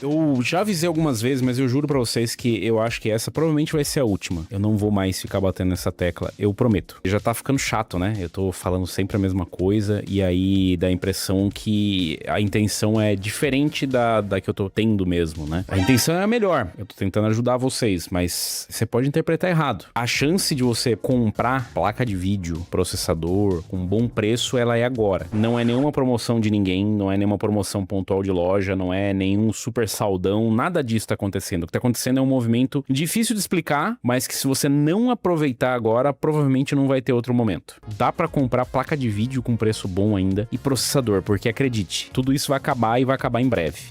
Eu já avisei algumas vezes, mas eu juro pra vocês que eu acho que essa provavelmente vai ser a última. Eu não vou mais ficar batendo nessa tecla, eu prometo. Já tá ficando chato, né? Eu tô falando sempre a mesma coisa e aí dá a impressão que a intenção é diferente da que eu tô tendo mesmo, né? A intenção é a melhor, eu tô tentando ajudar vocês, mas você pode interpretar errado. A chance de você comprar placa de vídeo, processador, com bom preço, ela é agora. Não é nenhuma promoção de ninguém, não é nenhuma promoção pontual de loja, não é nenhum super saldão, nada disso tá acontecendo. O que tá acontecendo é um movimento difícil de explicar, mas que se você não aproveitar agora, provavelmente não vai ter outro momento. Dá pra comprar placa de vídeo com preço bom ainda e processador, porque acredite, tudo isso vai acabar e vai acabar em breve.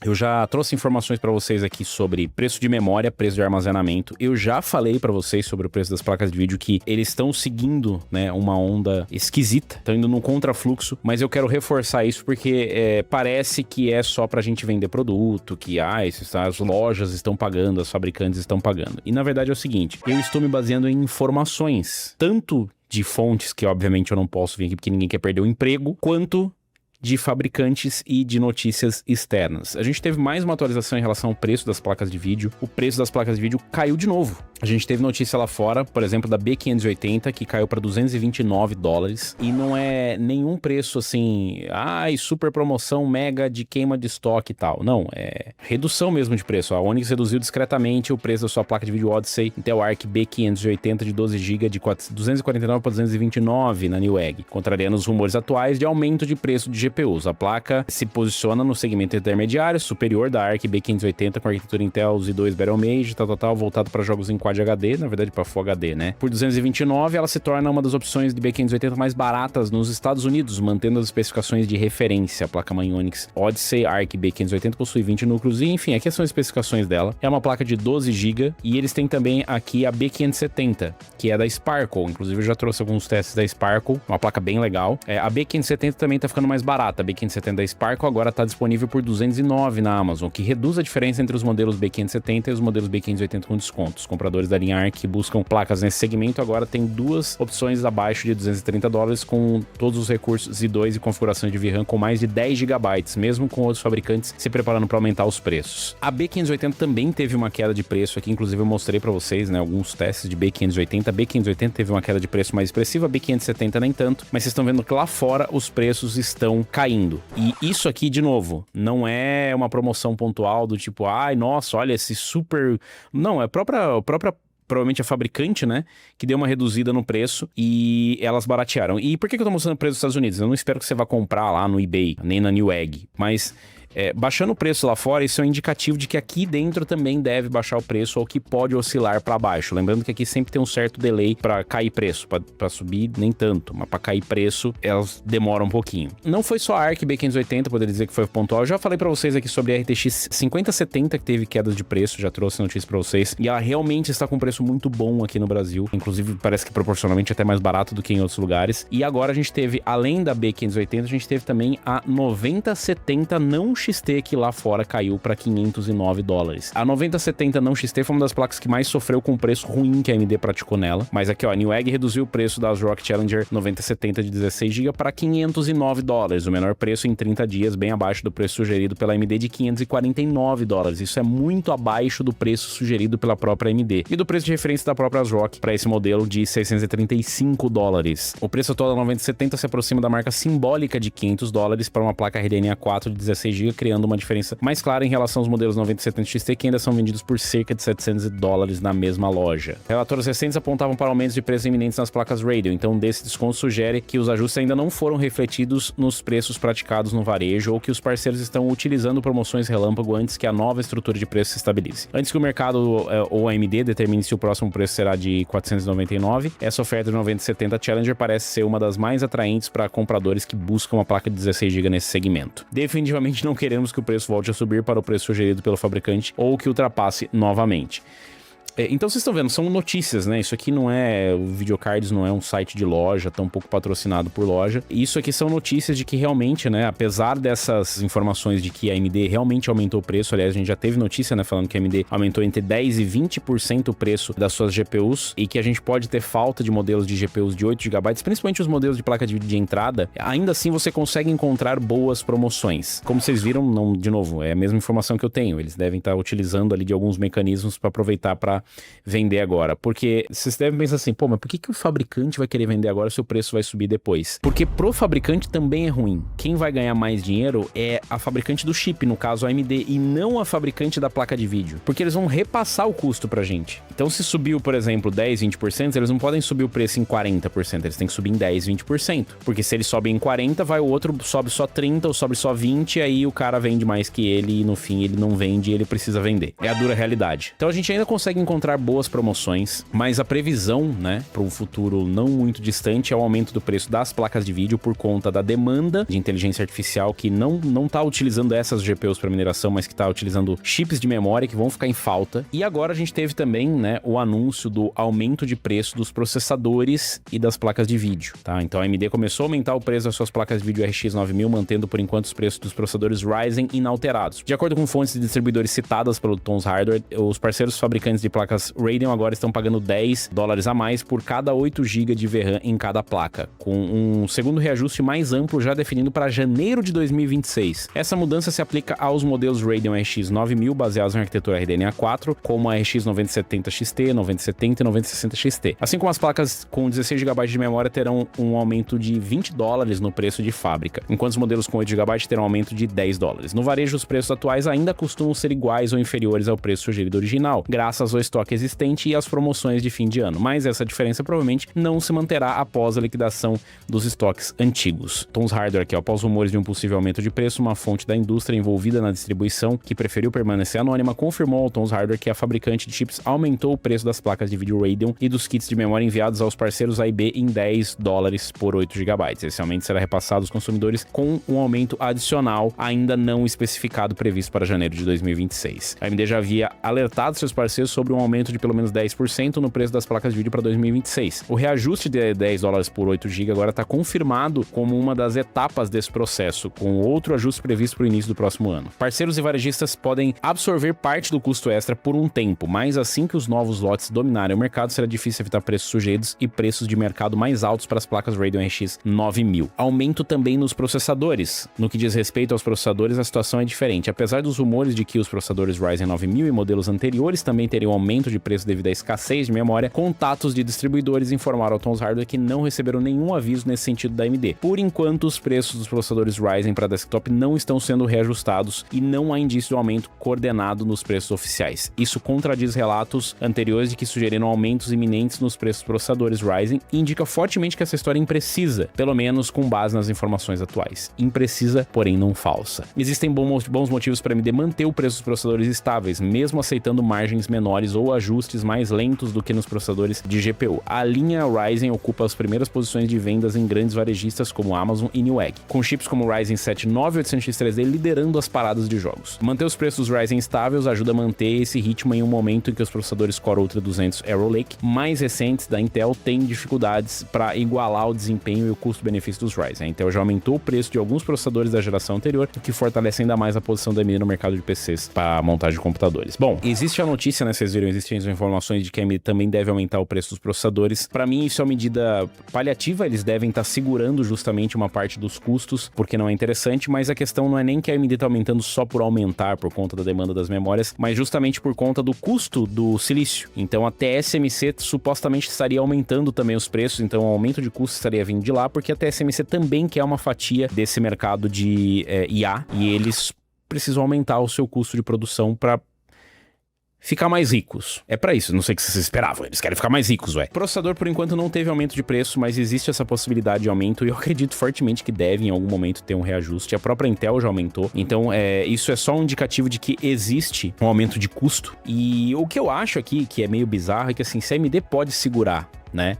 Eu já trouxe informações para vocês aqui sobre preço de memória, preço de armazenamento. Eu já falei para vocês sobre o preço das placas de vídeo que eles estão seguindo, né, uma onda esquisita, estão indo num contrafluxo, mas eu quero reforçar isso porque parece que é só pra gente vender produto, que as lojas estão pagando, as fabricantes estão pagando. E na verdade é o seguinte, eu estou me baseando em informações, tanto de fontes que obviamente eu não posso vir aqui porque ninguém quer perder o emprego, quanto de fabricantes e de notícias externas. A gente teve mais uma atualização em relação ao preço das placas de vídeo. O preço das placas de vídeo caiu de novo. A gente teve notícia lá fora, por exemplo, da B580, que caiu para $229. E não é nenhum preço assim, super promoção mega de queima de estoque e tal. Não, é redução mesmo de preço. A Onyx reduziu discretamente o preço da sua placa de vídeo Odyssey Intel Arc B580 de 12GB de 249 para 229 na Newegg, contrariando os rumores atuais de aumento de preço de GPUs. A placa se posiciona no segmento intermediário, superior da Arc B580 com arquitetura Intel Z2 Battlemage, voltado para jogos em Quad HD, na verdade para Full HD, né? Por 229, ela se torna uma das opções de B580 mais baratas nos Estados Unidos, mantendo as especificações de referência. A placa-mãe Onyx Odyssey Arc B580 possui 20 núcleos e, enfim, aqui são as especificações dela. É uma placa de 12 GB e eles têm também aqui a B570, que é da Sparkle. Inclusive, eu já trouxe alguns testes da Sparkle, uma placa bem legal. A B570 também tá ficando mais barata. A B570 da Sparkle agora tá disponível por 209 na Amazon, que reduz a diferença entre os modelos B570 e os modelos B580 com desconto. Os compradores da linha Arc que buscam placas nesse segmento agora tem duas opções abaixo de $230 com todos os recursos Z2 e configurações de VRAM com mais de 10 GB, mesmo com outros fabricantes se preparando para aumentar os preços. A B580 também teve uma queda de preço aqui, inclusive eu mostrei para vocês, né, alguns testes de B580. A B580 teve uma queda de preço mais expressiva, a B570 nem tanto, mas vocês estão vendo que lá fora os preços estão caindo. E isso aqui, de novo, não é uma promoção pontual do tipo, nossa, olha esse super... Não, é a própria provavelmente a fabricante, né, que deu uma reduzida no preço e elas baratearam. E por que eu tô mostrando o preço dos Estados Unidos? Eu não espero que você vá comprar lá no eBay, nem na Newegg, mas... baixando o preço lá fora, isso é um indicativo de que aqui dentro também deve baixar o preço ou que pode oscilar para baixo. Lembrando que aqui sempre tem um certo delay para cair preço, para subir nem tanto, mas para cair preço elas demoram um pouquinho. Não foi só a Arc B580, poderia dizer que foi pontual. Eu já falei para vocês aqui sobre a RTX 5070 que teve quedas de preço, já trouxe notícia para vocês, e ela realmente está com um preço muito bom aqui no Brasil, inclusive parece que proporcionalmente até mais barato do que em outros lugares. E agora a gente teve, além da B580, a gente teve também a 9070 não XT, que lá fora caiu para $509. A 9070 não XT foi uma das placas que mais sofreu com o preço ruim que a AMD praticou nela, mas aqui ó, a Newegg reduziu o preço das ROG Challenger 9070 de 16GB para $509, o menor preço em 30 dias, bem abaixo do preço sugerido pela AMD de $549. Isso é muito abaixo do preço sugerido pela própria AMD e do preço de referência da própria ROG para esse modelo de $635. O preço atual da 9070 se aproxima da marca simbólica de $500 para uma placa RDNA 4 de 16GB, criando uma diferença mais clara em relação aos modelos 9070 XT que ainda são vendidos por cerca de $700 na mesma loja. Relatórios recentes apontavam para aumentos de preços iminentes nas placas Radeon, então desse desconto sugere que os ajustes ainda não foram refletidos nos preços praticados no varejo ou que os parceiros estão utilizando promoções relâmpago antes que a nova estrutura de preço se estabilize. Antes que o mercado ou a AMD determine se o próximo preço será de $499, essa oferta de 9070 Challenger parece ser uma das mais atraentes para compradores que buscam uma placa de 16GB nesse segmento. Definitivamente não queremos que o preço volte a subir para o preço sugerido pelo fabricante ou que ultrapasse novamente. Então vocês estão vendo, são notícias, né? Isso aqui não é... O Videocards não é um site de loja, tão pouco patrocinado por loja. Isso aqui são notícias de que realmente, né? Apesar dessas informações de que a AMD realmente aumentou o preço, aliás, a gente já teve notícia, né? Falando que a AMD aumentou entre 10% e 20% o preço das suas GPUs e que a gente pode ter falta de modelos de GPUs de 8GB, principalmente os modelos de placa de vídeo de entrada. Ainda assim, você consegue encontrar boas promoções. Como vocês viram, não, de novo, é a mesma informação que eu tenho. Eles devem estar utilizando ali de alguns mecanismos para aproveitar para vender agora, porque vocês devem pensar assim, pô, mas por que o fabricante vai querer vender agora se o preço vai subir depois? Porque pro fabricante também é ruim. Quem vai ganhar mais dinheiro é a fabricante do chip, no caso a AMD, e não a fabricante da placa de vídeo, porque eles vão repassar o custo pra gente. Então se subiu, por exemplo, 10, 20%, eles não podem subir o preço em 40%, eles têm que subir em 10, 20%, porque se ele sobe em 40, vai o outro sobe só 30 ou sobe só 20, aí o cara vende mais que ele e no fim ele não vende e ele precisa vender. É a dura realidade. Então a gente ainda consegue encontrar boas promoções, mas a previsão, né, para um futuro não muito distante é o aumento do preço das placas de vídeo por conta da demanda de inteligência artificial que não tá utilizando essas GPUs para mineração, mas que tá utilizando chips de memória que vão ficar em falta. E agora a gente teve também, né, o anúncio do aumento de preço dos processadores e das placas de vídeo, tá? Então a AMD começou a aumentar o preço das suas placas de vídeo RX 9000, mantendo por enquanto os preços dos processadores Ryzen inalterados. De acordo com fontes de distribuidores citadas pelo Tom's Hardware, os parceiros fabricantes de placas Radeon agora estão pagando $10 a mais por cada 8 GB de VRAM em cada placa, com um segundo reajuste mais amplo já definido para janeiro de 2026. Essa mudança se aplica aos modelos Radeon RX 9000 baseados em arquitetura RDNA 4, como a RX 9070 XT, 9070 e 9060 XT. Assim como as placas com 16 GB de memória terão um aumento de $20 no preço de fábrica, enquanto os modelos com 8 GB terão um aumento de $10. No varejo, os preços atuais ainda costumam ser iguais ou inferiores ao preço sugerido original, graças ao estoque existente e as promoções de fim de ano, mas essa diferença provavelmente não se manterá após a liquidação dos estoques antigos. Tom's Hardware, que após rumores de um possível aumento de preço, uma fonte da indústria envolvida na distribuição, que preferiu permanecer anônima, confirmou ao Tom's Hardware que a fabricante de chips aumentou o preço das placas de vídeo Radeon e dos kits de memória enviados aos parceiros A e B em $10 por 8 GB. Esse aumento será repassado aos consumidores com um aumento adicional ainda não especificado previsto para janeiro de 2026. A AMD já havia alertado seus parceiros sobre um aumento de pelo menos 10% no preço das placas de vídeo para 2026. O reajuste de $10 por 8 GB agora está confirmado como uma das etapas desse processo, com outro ajuste previsto para o início do próximo ano. Parceiros e varejistas podem absorver parte do custo extra por um tempo, mas assim que os novos lotes dominarem o mercado, será difícil evitar preços sujeitos e preços de mercado mais altos para as placas Radeon RX 9000. Aumento também nos processadores. No que diz respeito aos processadores, a situação é diferente. Apesar dos rumores de que os processadores Ryzen 9000 e modelos anteriores também teriam aumento de preço devido à escassez de memória, contatos de distribuidores informaram ao Tom's Hardware que não receberam nenhum aviso nesse sentido da AMD. Por enquanto, os preços dos processadores Ryzen para desktop não estão sendo reajustados e não há indício de aumento coordenado nos preços oficiais. Isso contradiz relatos anteriores de que sugeriram aumentos iminentes nos preços dos processadores Ryzen e indica fortemente que essa história é imprecisa, pelo menos com base nas informações atuais. Imprecisa, porém não falsa. Existem bons motivos para a AMD manter o preço dos processadores estáveis, mesmo aceitando margens menores ou ajustes mais lentos do que nos processadores de GPU. A linha Ryzen ocupa as primeiras posições de vendas em grandes varejistas como Amazon e Newegg, com chips como o Ryzen 7 9800X3D liderando as paradas de jogos. Manter os preços dos Ryzen estáveis ajuda a manter esse ritmo em um momento em que os processadores processadores Core Ultra 200 Arrow Lake mais recentes da Intel têm dificuldades para igualar o desempenho e o custo-benefício dos Ryzen. A Intel já aumentou o preço de alguns processadores da geração anterior, o que fortalece ainda mais a posição da AMD no mercado de PCs para montagem de computadores. Bom, existe a notícia, né, vocês viram, existem as informações de que a AMD também deve aumentar o preço dos processadores. Para mim, isso é uma medida paliativa, eles devem estar segurando justamente uma parte dos custos, porque não é interessante, mas a questão não é nem que a AMD está aumentando só por aumentar, por conta da demanda das memórias, mas justamente por conta do custo do silício. Então a TSMC supostamente estaria aumentando também os preços, então o aumento de custo estaria vindo de lá, porque a TSMC também quer uma fatia desse mercado de IA, e eles precisam aumentar o seu custo de produção para ficar mais ricos. É pra isso, não sei o que vocês esperavam, eles querem ficar mais ricos, ué. O processador, por enquanto, não teve aumento de preço, mas existe essa possibilidade de aumento e eu acredito fortemente que deve, em algum momento, ter um reajuste. A própria Intel já aumentou, então isso é só um indicativo de que existe um aumento de custo. E o que eu acho aqui, que é meio bizarro, é que assim, se a AMD pode segurar, né,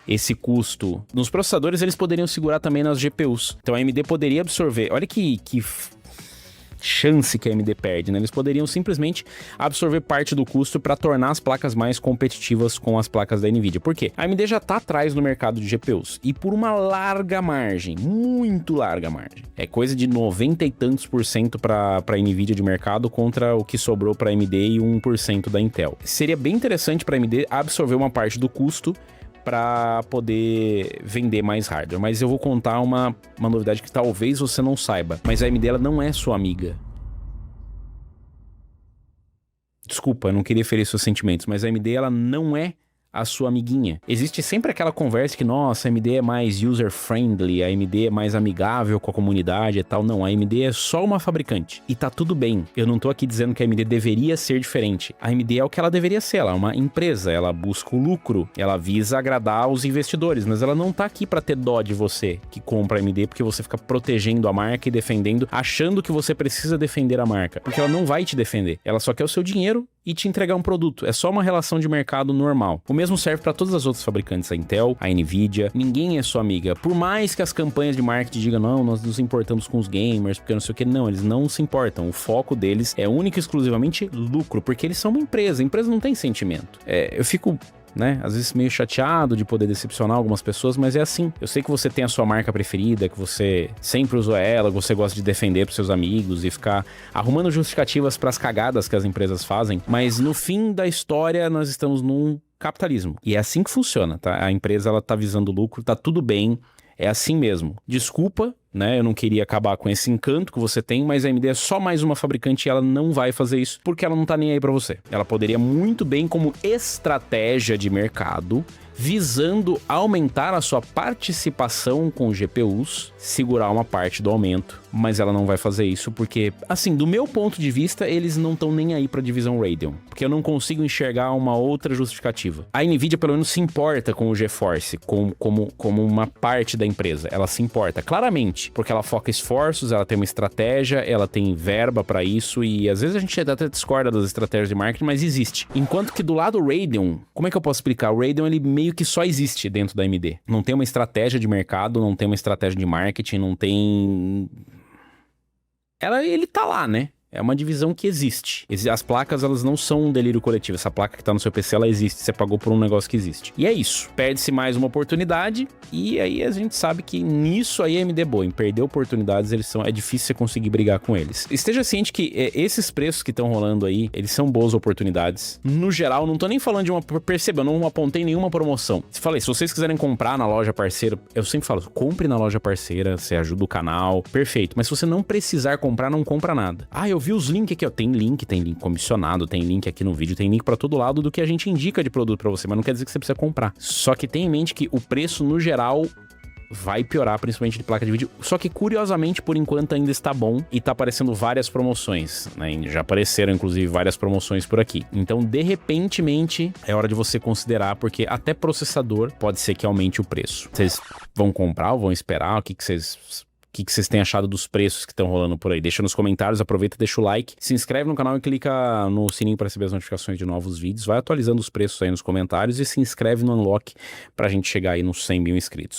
esse custo nos processadores, eles poderiam segurar também nas GPUs. Então a AMD poderia absorver, olha que chance que a AMD perde, né? Eles poderiam simplesmente absorver parte do custo para tornar as placas mais competitivas com as placas da NVIDIA. Por quê? A AMD já tá atrás no mercado de GPUs e por uma larga margem, muito larga margem. É coisa de 90 e tantos % para a NVIDIA de mercado contra o que sobrou para a AMD e 1% da Intel. Seria bem interessante para a AMD absorver uma parte do custo para poder vender mais hardware. Mas eu vou contar uma novidade que talvez você não saiba. Mas a AMD ela não é sua amiga. Desculpa, eu não queria ferir seus sentimentos, mas a AMD ela não é a sua amiguinha. Existe sempre aquela conversa que, nossa, a AMD é mais user-friendly, a AMD é mais amigável com a comunidade e tal. Não, a AMD é só uma fabricante. E tá tudo bem. Eu não tô aqui dizendo que a AMD deveria ser diferente. A AMD é o que ela deveria ser. Ela é uma empresa, ela busca o lucro, ela visa agradar os investidores, mas ela não tá aqui pra ter dó de você que compra a AMD porque você fica protegendo a marca e defendendo, achando que você precisa defender a marca. Porque ela não vai te defender. Ela só quer o seu dinheiro e te entregar um produto. É só uma relação de mercado normal. O mesmo serve para todas as outras fabricantes, a Intel, a NVIDIA. Ninguém é sua amiga. Por mais que as campanhas de marketing digam, não, nós nos importamos com os gamers, porque não sei o que. Não, eles não se importam. O foco deles é único e exclusivamente lucro, porque eles são uma empresa. A empresa não tem sentimento. Eu fico, né, às vezes meio chateado de poder decepcionar algumas pessoas, mas é assim. Eu sei que você tem a sua marca preferida, que você sempre usou ela, que você gosta de defender pros seus amigos e ficar arrumando justificativas pras cagadas que as empresas fazem, mas no fim da história nós estamos num capitalismo. E é assim que funciona, tá? A empresa, ela tá visando lucro, tá tudo bem, é assim mesmo. Desculpa, né? Eu não queria acabar com esse encanto que você tem, mas a AMD é só mais uma fabricante e ela não vai fazer isso porque ela não tá nem aí pra você. Ela poderia muito bem, como estratégia de mercado, visando aumentar a sua participação com GPUs, segurar uma parte do aumento, mas ela não vai fazer isso porque, assim, do meu ponto de vista, eles não estão nem aí pra divisão Radeon, porque eu não consigo enxergar uma outra justificativa. A NVIDIA, pelo menos, se importa com o GeForce, como uma parte da empresa. Ela se importa, claramente, porque ela foca esforços, ela tem uma estratégia, ela tem verba pra isso, e às vezes a gente até discorda das estratégias de marketing, mas existe. Enquanto que do lado Radeon, como é que eu posso explicar? O Radeon, ele meio que só existe dentro da AMD. Não tem uma estratégia de mercado, não tem uma estratégia de marketing, não tem... Ele tá lá, né? É uma divisão que existe. As placas, elas não são um delírio coletivo. Essa placa que tá no seu PC, ela existe. Você pagou por um negócio que existe. E é isso. Perde-se mais uma oportunidade. E aí a gente sabe que nisso aí a AMD é boa. Em perder oportunidades, é difícil você conseguir brigar com eles. Esteja ciente que esses preços que estão rolando aí, eles são boas oportunidades. No geral, não tô nem falando de uma... Perceba, eu não apontei nenhuma promoção. Se vocês quiserem comprar na loja parceira, eu sempre falo, compre na loja parceira, você ajuda o canal. Perfeito. Mas se você não precisar comprar, não compra nada. Eu vi os links aqui, ó. Tem link comissionado, tem link aqui no vídeo, tem link pra todo lado do que a gente indica de produto pra você, mas não quer dizer que você precisa comprar. Só que tenha em mente que o preço, no geral, vai piorar, principalmente de placa de vídeo. Só que, curiosamente, por enquanto ainda está bom e tá aparecendo várias promoções, né? Já apareceram, inclusive, várias promoções por aqui. Então, de repentemente, é hora de você considerar, porque até processador pode ser que aumente o preço. Vocês vão comprar ou vão esperar? O que vocês têm achado dos preços que estão rolando por aí? Deixa nos comentários, aproveita, deixa o like, se inscreve no canal e clica no sininho para receber as notificações de novos vídeos, vai atualizando os preços aí nos comentários e se inscreve no Unlock pra gente chegar aí nos 100 mil inscritos.